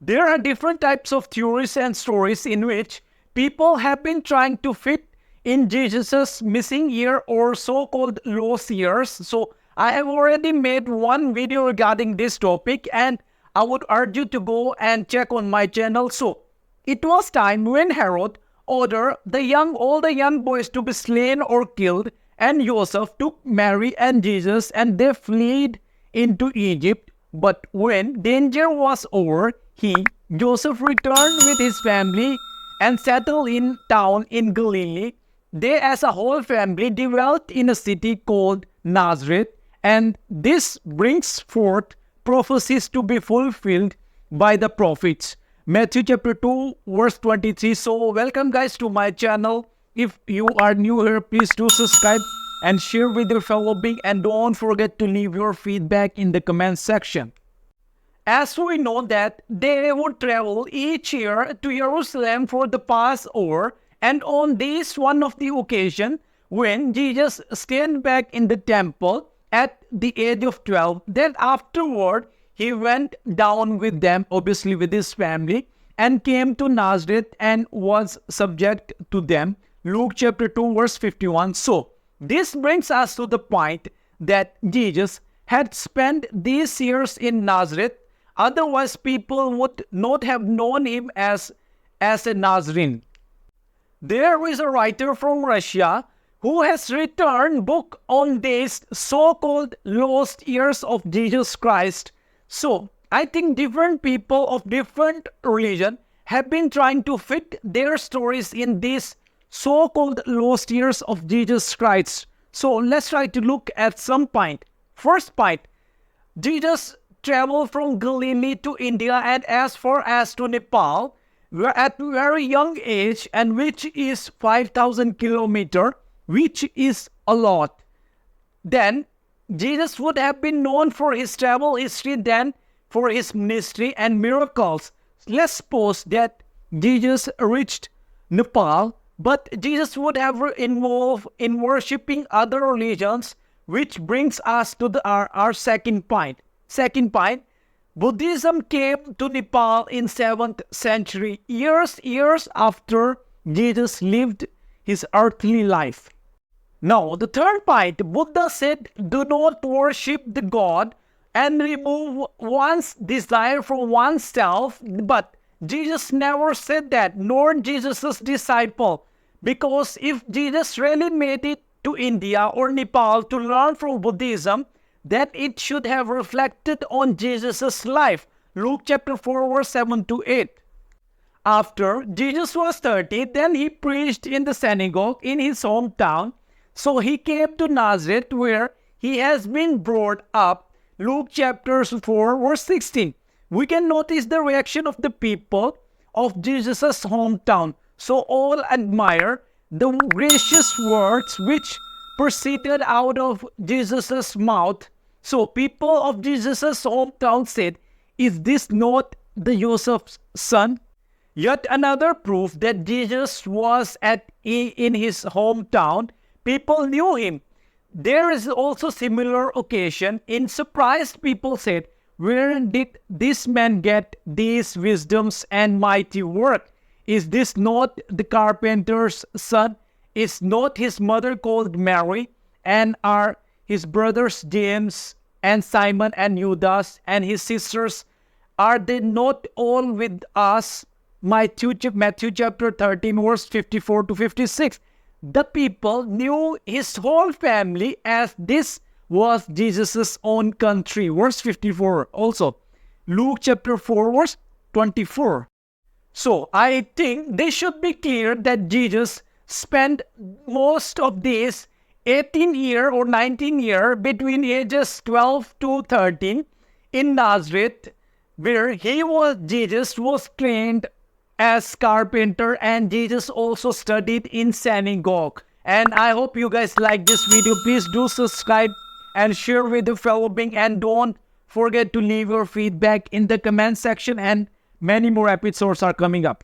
There are different types of theories and stories in which people have been trying to fit in Jesus' missing year or so-called lost years. So I have already made one video regarding this topic, and I would urge you to go and check on my channel. So it was time when Herod ordered all the young boys to be slain or killed, and Joseph took Mary and Jesus and they fled into Egypt. But when danger was over, Joseph returned with his family and settled in town in Galilee. They as a whole family dwelt in a city called Nazareth, and this brings forth prophecies to be fulfilled by the prophets. Matthew chapter 2 verse 23. So welcome guys to my channel. If you are new here, please do subscribe and share with your fellow being, and don't forget to leave your feedback in the comment section. As we know that they would travel each year to Jerusalem for the Passover, and on this one of the occasion when Jesus stayed back in the temple at the age of 12, then afterward he went down with them, obviously with his family, and came to Nazareth and was subject to them. Luke chapter 2 verse 51. So this brings us to the point that Jesus had spent these years in Nazareth. Otherwise, people would not have known him as a Nazarene. There is a writer from Russia who has written a book on these so-called lost years of Jesus Christ. So, I think different people of different religion have been trying to fit their stories in these so-called lost years of Jesus Christ. So, let's try to look at some point. First point, Jesus traveled from Galilee to India and as far as to Nepal, were at a very young age, and which is 5,000 kilometers, which is a lot. Then Jesus would have been known for his travel history than for his ministry and miracles. Let's suppose that Jesus reached Nepal, but Jesus would have involved in worshipping other religions, which brings us to our second point. Second point, Buddhism came to Nepal in 7th century, years after Jesus lived his earthly life. Now, the third point, Buddha said, do not worship the God and remove one's desire from oneself. But Jesus never said that, nor Jesus' disciple. Because if Jesus really made it to India or Nepal to learn from Buddhism, that it should have reflected on Jesus' life. Luke chapter 4 verse 7 to 8. After Jesus was 30, then he preached in the synagogue in his hometown. So he came to Nazareth where he has been brought up. Luke chapter 4 verse 16. We can notice the reaction of the people of Jesus' hometown. So all admire the gracious words which proceeded out of Jesus' mouth. So people of Jesus' hometown said, is this not the Joseph's son? Yet another proof that Jesus was in his hometown, people knew him. There is also similar occasion. In surprised people said, where did this man get these wisdoms and mighty work? Is this not the carpenter's son? Is not his mother called Mary? And are his brothers James and Simon and Judas and his sisters, are they not all with us? Matthew chapter 13 verse 54 to 56. The people knew his whole family as this was Jesus' own country. Verse 54 also. Luke chapter 4 verse 24. So I think they should be clear that Jesus spent most of these 18 year or 19 year between ages 12 to 13 in Nazareth, where Jesus was trained as carpenter, and Jesus also studied in synagogue. And I hope you guys like this video. Please do subscribe and share with your fellow being, and don't forget to leave your feedback in the comment section, and many more episodes are coming up.